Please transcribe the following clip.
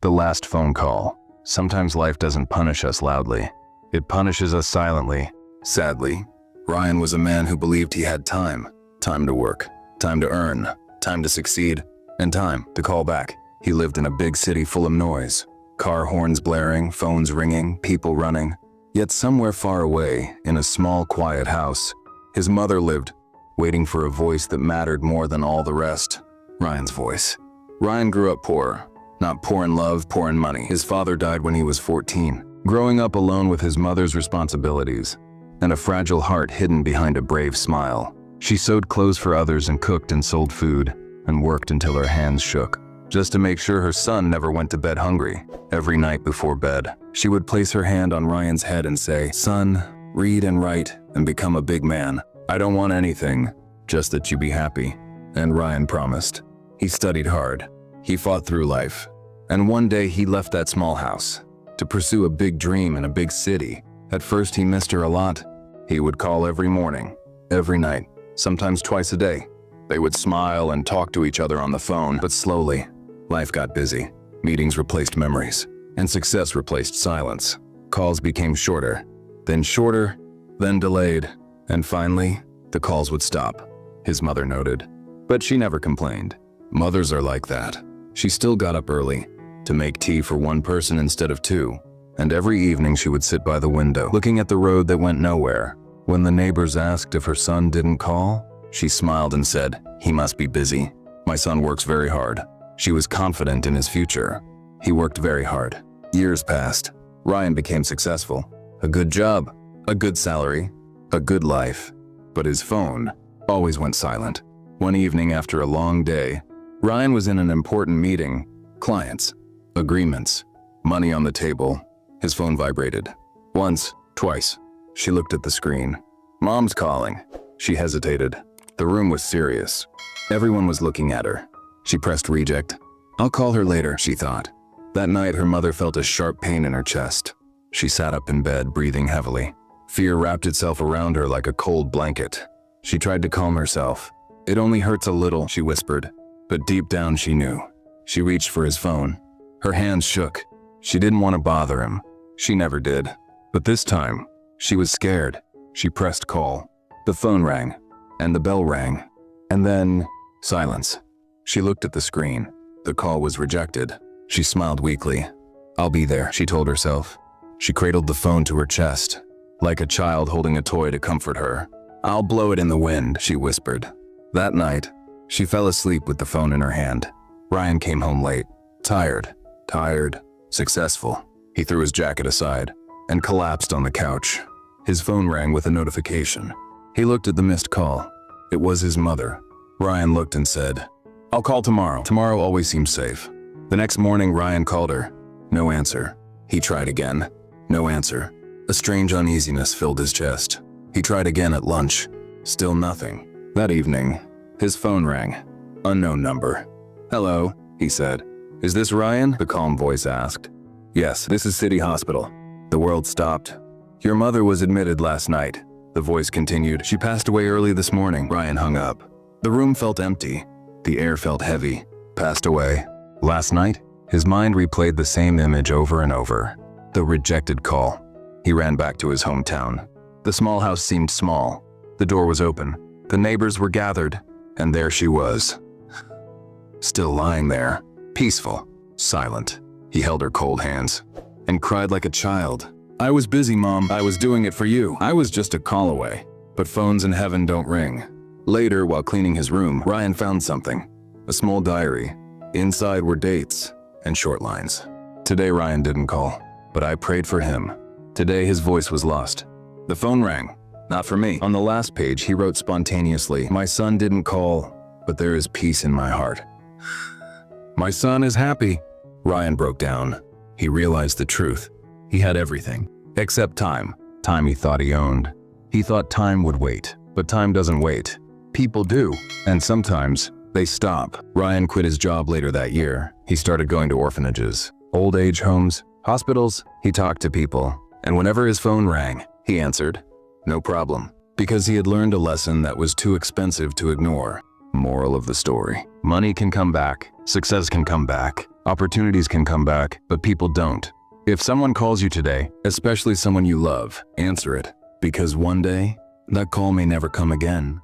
The last phone call. Sometimes life doesn't punish us loudly. It punishes us silently. Sadly, Ryan was a man who believed he had time. Time to work, time to earn, time to succeed, and time to call back. He lived in a big city full of noise. Car horns blaring, phones ringing, people running. Yet somewhere far away, in a small quiet house, his mother lived, waiting for a voice that mattered more than all the rest. Ryan's voice. Ryan grew up poor. Not poor in love, poor in money. His father died when he was 14, growing up alone with his mother's responsibilities, and a fragile heart hidden behind a brave smile. She sewed clothes for others and cooked and sold food, and worked until her hands shook, just to make sure her son never went to bed hungry. Every night before bed, she would place her hand on Ryan's head and say, "Son, read and write and become a big man. I don't want anything, just that you be happy." And Ryan promised. He studied hard. He fought through life. And one day he left that small house to pursue a big dream in a big city. At first he missed her a lot. He would call every morning, every night, sometimes twice a day. They would smile and talk to each other on the phone, but slowly, life got busy. Meetings replaced memories, and success replaced silence. Calls became shorter, then delayed, and finally, the calls would stop. His mother noted, but she never complained. Mothers are like that. She still got up early to make tea for one person instead of two, and every evening she would sit by the window, looking at the road that went nowhere. When the neighbors asked if her son didn't call, she smiled and said, "He must be busy. My son works very hard." She was confident in his future. He worked very hard. Years passed. Ryan became successful. A good job, a good salary, a good life. But his phone always went silent. One evening after a long day, Ryan was in an important meeting. Clients, agreements, money on the table. His phone vibrated. Once, twice. She looked at the screen. "Mom's calling." She hesitated. The room was serious. Everyone was looking at her. She pressed reject. "I'll call her later," she thought. That night her mother felt a sharp pain in her chest. She sat up in bed, breathing heavily. Fear wrapped itself around her like a cold blanket. She tried to calm herself. "It only hurts a little," she whispered. But deep down she knew. She reached for his phone. Her hands shook. She didn't want to bother him. She never did. But this time, she was scared. She pressed call. The phone rang, and the bell rang, and then silence. She looked at the screen. The call was rejected. She smiled weakly. "I'll be there," she told herself. She cradled the phone to her chest, like a child holding a toy to comfort her. "I'll blow it in the wind," she whispered. That night, she fell asleep with the phone in her hand. Ryan came home late, tired, successful. He threw his jacket aside and collapsed on the couch. His phone rang with a notification. He looked at the missed call. It was his mother. Ryan looked and said, "I'll call tomorrow. Tomorrow always seems safe." The next morning, Ryan called her. No answer. He tried again. No answer. A strange uneasiness filled his chest. He tried again at lunch. Still nothing. That evening, his phone rang. Unknown number. "Hello," he said. "Is this Ryan?" the calm voice asked. "Yes, this is City Hospital." The world stopped. "Your mother was admitted last night," the voice continued. "She passed away early this morning." Ryan hung up. The room felt empty. The air felt heavy. Passed away. Last night, his mind replayed the same image over and over. The rejected call. He ran back to his hometown. The small house seemed small. The door was open. The neighbors were gathered, and there she was. Still lying there, peaceful, silent. He held her cold hands and cried like a child. "I was busy, Mom. I was doing it for you. I was just a call away." But phones in heaven don't ring. Later, while cleaning his room, Ryan found something. A small diary. Inside were dates and short lines. "Today Ryan didn't call, but I prayed for him." Today his voice was lost. The phone rang. Not for me. On the last page, he wrote spontaneously, "My son didn't call, but there is peace in my heart. My son is happy." Ryan broke down. He realized the truth. He had everything, except time. Time he thought he owned. He thought time would wait, but time doesn't wait. People do, and sometimes they stop. Ryan quit his job later that year. He started going to orphanages, old age homes, hospitals. He talked to people, and whenever his phone rang, he answered. No problem, because he had learned a lesson that was too expensive to ignore. Moral of the story: money can come back, success can come back, Opportunities can come back, but people don't. If someone calls you today, especially someone you love, answer it. Because one day, that call may never come again.